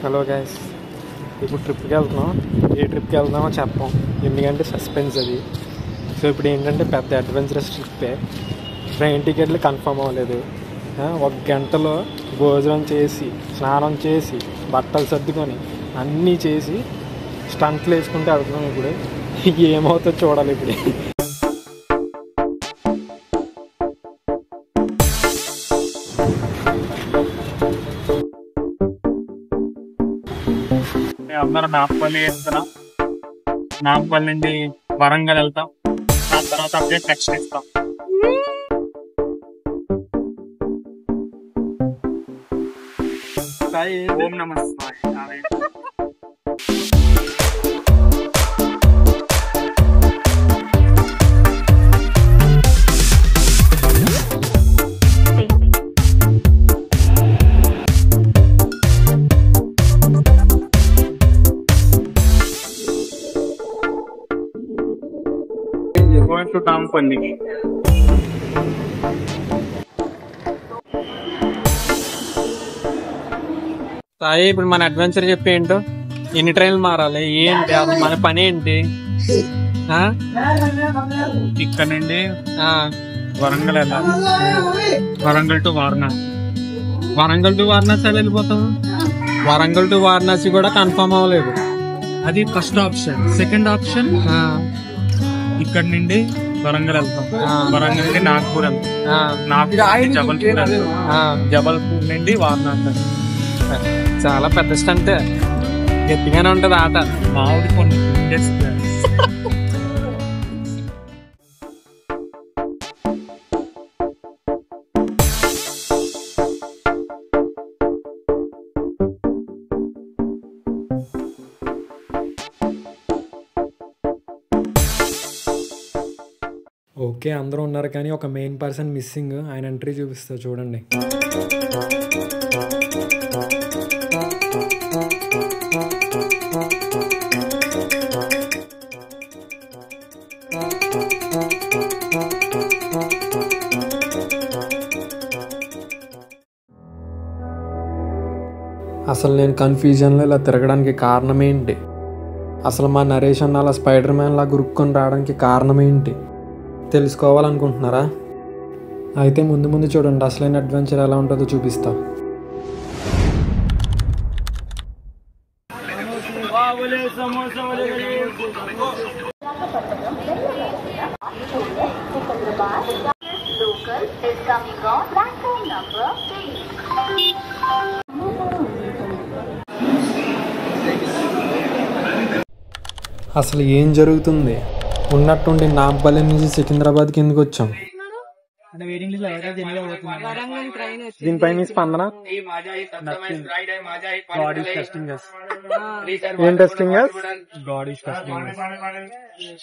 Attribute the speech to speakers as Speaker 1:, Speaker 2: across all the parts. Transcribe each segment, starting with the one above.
Speaker 1: Hello guys, ఇప్పుడు ట్రిప్కి వెళ్తున్నాం. ఏ ట్రిప్కి వెళ్తామో చెప్పాం, ఎందుకంటే సస్పెన్స్ అది. సో ఇప్పుడు ఏంటంటే పెద్ద అడ్వెంచరస్ ట్రిప్పే. ట్రైన్ టికెట్లు కన్ఫర్మ్ అవ్వలేదు. 1 గంటలో భోజనం చేసి, స్నానం చేసి, బట్టలు సర్దుకొని అన్నీ చేసి స్టంట్లు వేసుకుంటే వెళ్తున్నాం. ఇప్పుడు ఏమవుతుందో చూడాలి. ఇప్పుడు
Speaker 2: అందరం నాంపల్లి వెళ్తున్నాం. నాంపల్లి నుండి వరంగల్ వెళ్తాం. దాని తర్వాత అప్డేట్ నెక్స్ట్ ఇస్తాం. ఓం నమః శివాయ. Going to Nampalli.
Speaker 1: సాయి, ఇప్పుడు మన అడ్వెంచర్ చెప్పి ఏంటో, ఎన్ని ట్రైన్లు మారాలి, ఏంటి మన పని ఏంటి?
Speaker 2: ఇక్కడ నుండి వరంగల్ వెళ్ళాలి. వరంగల్ టు వారణాసి.
Speaker 1: వరంగల్ టు వారణాసి వెళ్ళిపోతాం. వరంగల్ టు వారణాసి కూడా కన్ఫర్మ్ అవ్వలేదు.
Speaker 2: అది ఫస్ట్ ఆప్షన్. సెకండ్ ఆప్షన్ ఇక్కడ నుండి వరంగల్ వెళ్తాం. వరంగల్ నుండి నాగ్పూర్ వెళ్తాం. నాగ్పూర్ జబల్పూర్ వెళ్తాం. జబల్పూర్ నుండి వారణాసి.
Speaker 1: చాలా పెద్ద స్టంట్, గట్టిగానే ఉంటది ఆట.
Speaker 2: మామిడి కొన్ని
Speaker 1: ఓకే, అందరూ ఉన్నారు కానీ ఒక మెయిన్ పర్సన్ మిస్సింగ్. ఆయన ఎంట్రీ చూపిస్తా చూడండి. అసలు నేను కన్ఫ్యూజన్లో ఇలా తిరగడానికి కారణం ఏంటి? అసలు మా నరేష్ అన్న అలా స్పైడర్ మ్యాన్ లా గురుక్కొని రావడానికి కారణం ఏంటి తెలుసుకోవాలనుకుంటున్నారా? అయితే ముందు ముందు చూడండి, అసలైన అడ్వెంచర్ ఎలా ఉంటుందో చూపిస్తా. అసలు ఏం జరుగుతుంది? ఉన్నట్టుండి నాంపల్లి నుంచి సికింద్రాబాద్కి ఎందుకు వచ్చాం? దీనిపైన స్పందన ఏం testing?
Speaker 2: God is testing.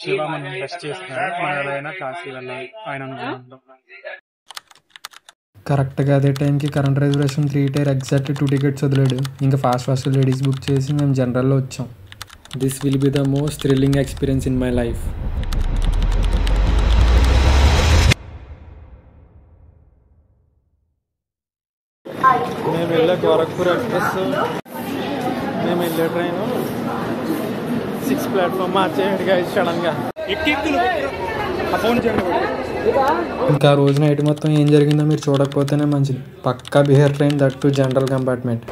Speaker 2: Shiva మనం టెస్ట్ చేస్తున్నాడు. మనం ఎవరైనా కాశీ వెళ్ళాలి ఆయన అనుకుంటున్నాం.
Speaker 1: కరెక్ట్గా అదే టైంకి current reservation 3 tier exact 2 tickets వదిలాడు. ఇంకా ఫాస్ట్ లేడీస్ బుక్ చేసి మేము జనరల్లో వచ్చాం. This will be the most thrilling experience in my life. మేము వెళ్ళే గోరఖ్పూర్ అడ్రస్, మేము వెళ్ళే ట్రైన్ 6 ప్లాట్ఫామ్ మార్చేయడిగా సడన్గా. ఇంకా రోజు నైట్ మొత్తం ఏం జరిగిందో మీరు చూడకపోతేనే మంచిది. పక్కా Bihar train, that too general compartment.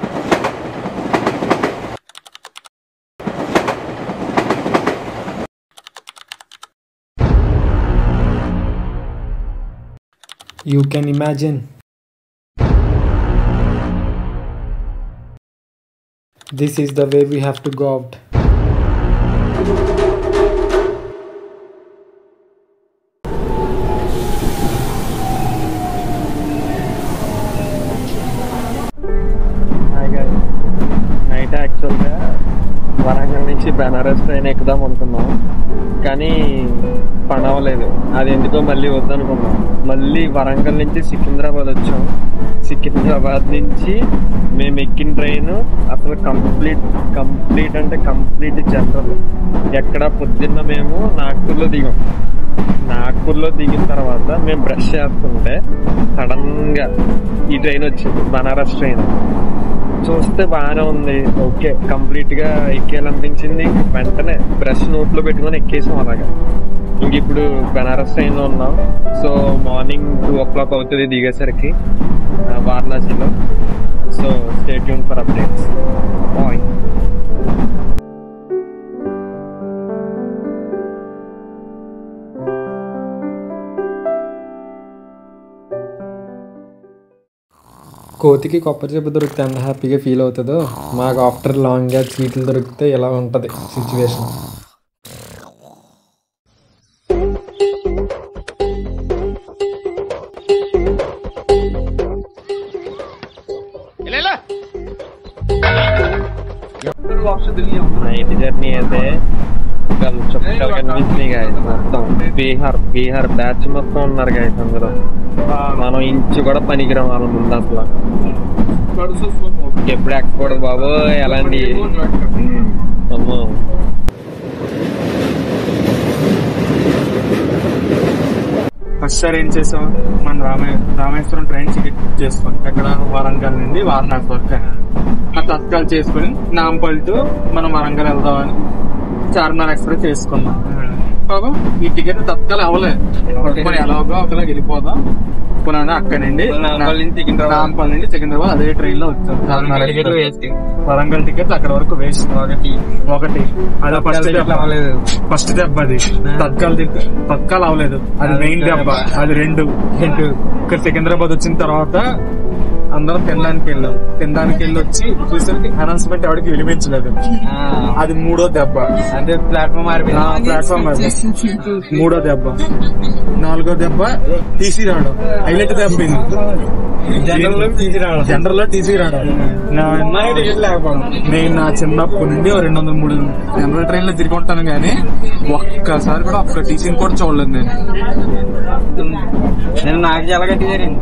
Speaker 1: You can imagine. This is the way we have to go out. Hi guys. Night యాక్చువల్గా వరంగల్ నుంచి బెనారస్ ట్రైన్ ఎక్కుదాం అనుకున్నాం, కానీ పని అవ్వలేదు. అది ఎందుకో మళ్ళీ వద్దనుకున్నాం. మళ్ళీ వరంగల్ నుంచి సికింద్రాబాద్ వచ్చాం. సికింద్రాబాద్ నుంచి మేము ఎక్కిన ట్రైన్ అసలు కంప్లీట్ అంటే కంప్లీట్ జనరల్. ఎక్కడ పొద్దున్న మేము నాగ్పూర్లో దిగాం. నాగ్పూర్లో దిగిన తర్వాత మేము బ్రష్ చేస్తుంటే సడన్ గా ఈ ట్రైన్ వచ్చింది, బనారస్ ట్రైన్. చూస్తే బాగానే ఉంది, ఓకే కంప్లీట్ గా ఎక్కేయాలనిపించింది. వెంటనే బ్రష్ నోట్లో పెట్టుకొని ఎక్కేసాం అలాగా. ఇంక ఇప్పుడు బెనారస్ ట్రైన్ లో ఉన్నాం. సో మార్నింగ్ 2 o'clock అవుతుంది దిగేసరికి వారణాసిలో. So stay tune for updates. Bye.
Speaker 3: కోతికి కొబ్బరి చెప్పు దొరికితే ఎంత హ్యాపీగా ఫీల్ అవుతుందో, మాకు ఆఫ్టర్ లాంగ్ గ్యాప్ సీట్లు దొరికితే ఇలా ఉంటుంది సిచ్యువేషన్.
Speaker 1: నైట్ జర్నీ అయితే చుక్కలు కనిపించినాయి గాయస్. మొత్తం బీహార్ బ్యాచ్ మొత్తం ఉన్నారు గాయస్ అందులో. మనం ఇంచు కూడా పనికిరాం వాళ్ళ ముందు అసలు. ఎప్పుడు ఎక్కకూడదు బాబు ఎలాంటి అమ్మో.
Speaker 2: ఫస్ట్ సార్ ఏం చేసాం, మన రామేశ్వరం ట్రైన్ టికెట్ బుక్ చేసుకుని ఎక్కడ వరంగల్ నుండి వారణాసి వరకు ఆ తత్కాలు చేసుకుని నాంపల్లి టు మనం వరంగల్ వెళ్దామని చార్మినార్ ఎక్స్ప్రెస్ చేసుకున్నాం. బాబా ఈ టికెట్ తత్కాలు అవ్వలేదు, ఎలాగో ఒకలా వెళ్ళిపోదాం. పునః అక్కడ నుండి నాంపల్లి నుండి సికింద్రాబాద్ అదే ట్రైన్ లో వచ్చాం. చార్మినార్ వరంగల్ టికెట్ అక్కడ వరకు వేస్ట్. ఒకటి అదే ఫస్ట్ దెబ్బ అది. తత్కాలు అవ్వలేదు, అది మెయిన్ దెబ్బ. అది రెండు ఇక్కడ సికింద్రాబాద్ వచ్చిన తర్వాత అందరం తినడానికి వెళ్ళి వచ్చి చూసరికి అనౌన్స్మెంట్ ఎవరికి వినిపించలేదు. అది మూడో దెబ్బ. అంటే ప్లాట్ఫామ్ మూడో దెబ్బ. నాలుగో దెబ్బ టీసీ రావడం, హైలైట్ దెబ్బ. జనరల్ లో టీసీ రావడం, టికెట్ లేకపోవడం. నేను నా చిన్నప్పటి నుండి 203 జనరల్ ట్రైన్ లో తిరిగి ఉంటాను కానీ ఒక్కసారి కూడా ఒక్క టీసీని కూడా చూడలేదు నేను.
Speaker 4: నాకు చాలా గట్టి జరిగింది.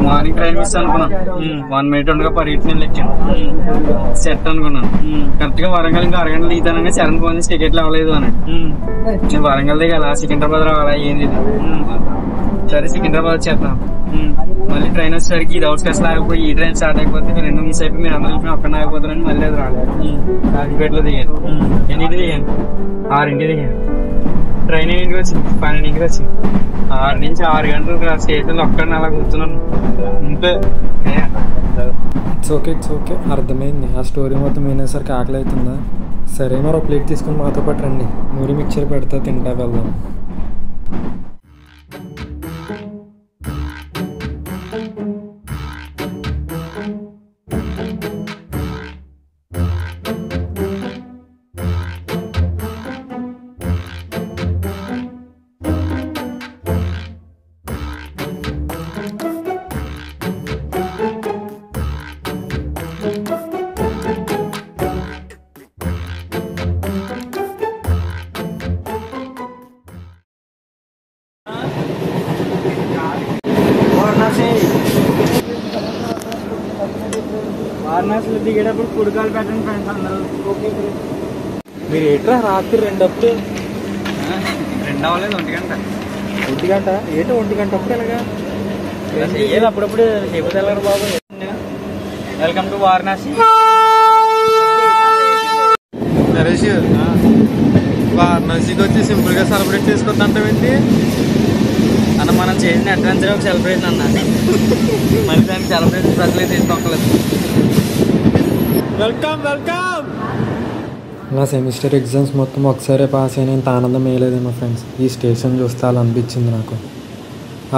Speaker 4: మార్నింగ్ ట్రైన్ మిస్ అనుకున్నాను. 1 minute ఉండగా పరిగెత్తుని ఎక్కాను. సెట్ అనుకున్నాను. కరెక్ట్ గా వరంగల్ ఇంకా అరగంట దిగుతానగా చరణ్ ఫోన్ చేసి టికెట్లు అవ్వలేదు అని. నేను వరంగల్ దిగాల, సికింద్రాబాద్ రావాలా ఏంది. సరే సికింద్రాబాద్ వచ్చేద్దాం. మళ్ళీ ట్రైన్ వచ్చేసరికి ఇది అవుట్ కస్ట్ ఆగిపోయి ఈ ట్రైన్ స్టార్ట్ అయిపోతే మీరు 2 మిస్ అయిపోయి మీరు అందరూ అక్కడ ఆగిపోతారని మళ్ళీ అది రాలేదు. రాజపేటలో దిగాను. ఎన్నింటికి దిగాను? 6ంటికి దిగాను. ట్రైన్ ఎన్నింటికి వచ్చింది? 12ంటికి వచ్చింది. 6 నుంచి 6 గంటలు స్టేషన్ లో ఒక్కడిని అలా కూర్చున్నాను అంతే.
Speaker 3: ఇట్స్ ఓకే అర్థమైంది. ఆ స్టోరీ మొత్తం వినేసరికి ఆకలి అవుతుందా? సరే మరో ప్లేట్ తీసుకుని మాతో పాటు రండి, మూరి మిక్చర్ పెడతా, తింటా వెళ్దాం.
Speaker 4: వారణాసిలో దిగేటప్పుడు కుడికాలు పెట్టండి ఫ్రెండ్స్ అందరూ.
Speaker 3: మీరు ఏట్రా రాత్రి 2 అప్పుడు
Speaker 4: 2 అవ్వలేదు, 1 గంట.
Speaker 3: 1 గంట ఏటో 1 గంట అప్పుడు ఎలాగా
Speaker 4: ఏది అప్పుడప్పుడు చెబుతా బాబు. Welcome to Varanasi.
Speaker 1: నరేష్ వారణాసికి వచ్చి సింపుల్ గా సెలబ్రేట్ చేసుకుంటాంటావేంటి
Speaker 4: అన్న? మనం చేసిన అడ్వెంచర్ ఒక సెలబ్రేషన్ అన్న. మళ్ళీ దానికి సెలబ్రేషన్ ప్రజలే తీసుకోలేదు.
Speaker 1: వెల్కమ్.
Speaker 3: నా సెమిస్టర్ ఎగ్జామ్స్ మొత్తం ఒకసారి పాస్ అయినంత ఆనందం వేయలేదేమో ఫ్రెండ్స్. ఈ స్టేషన్ చూస్తే అలా అనిపించింది నాకు.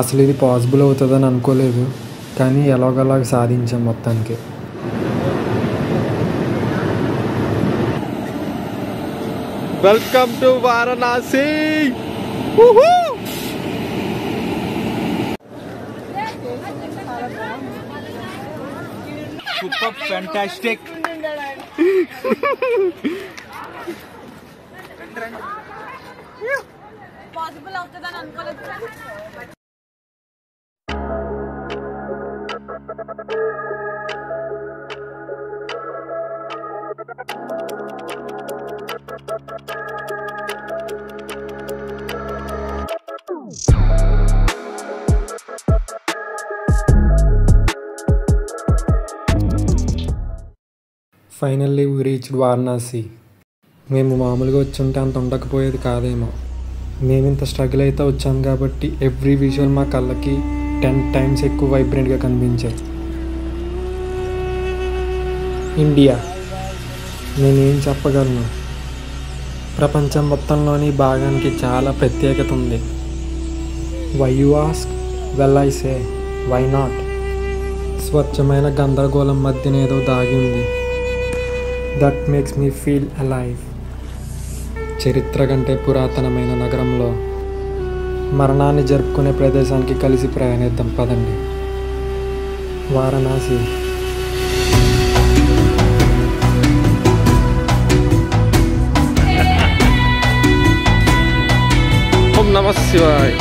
Speaker 3: అసలు ఇది పాసిబుల్ అవుతుందని అనుకోలేదు, కానీ ఎలాగోలాగ సాధించాం మొత్తానికి.
Speaker 1: Welcome to Varanasi.
Speaker 2: Super fantastic.
Speaker 5: Possible అవుతుందని అనుకోలేదు.
Speaker 3: Finally we reached Varanasi. మేము మామూలుగా వచ్చుంటే అంత ఉండకపోయేది కాదేమో. మేమింత స్ట్రగుల్ అయితే వచ్చాం కాబట్టి ఎవ్రీ విజువల్ మా కళ్ళకి 10 times ఎక్కువ వైబ్రెంట్గా కనిపించాయి. ఇండియా, నేనేం చెప్పగలను, ప్రపంచం మొత్తంలోని భాగానికి చాలా ప్రత్యేకత ఉంది. Why you ask? Well I say why not. స్వచ్ఛమైన గందరగోళం మధ్యన ఏదో దాగి ఉంది. That makes me feel alive. చరిత్ర కంటే పురాతనమైన నగరంలో మరణాన్ని జరుపుకునే ప్రదేశానికి కలిసి ప్రయాణిద్దాం పదండి. వారణాసి.
Speaker 1: ఓం నమః శివాయ.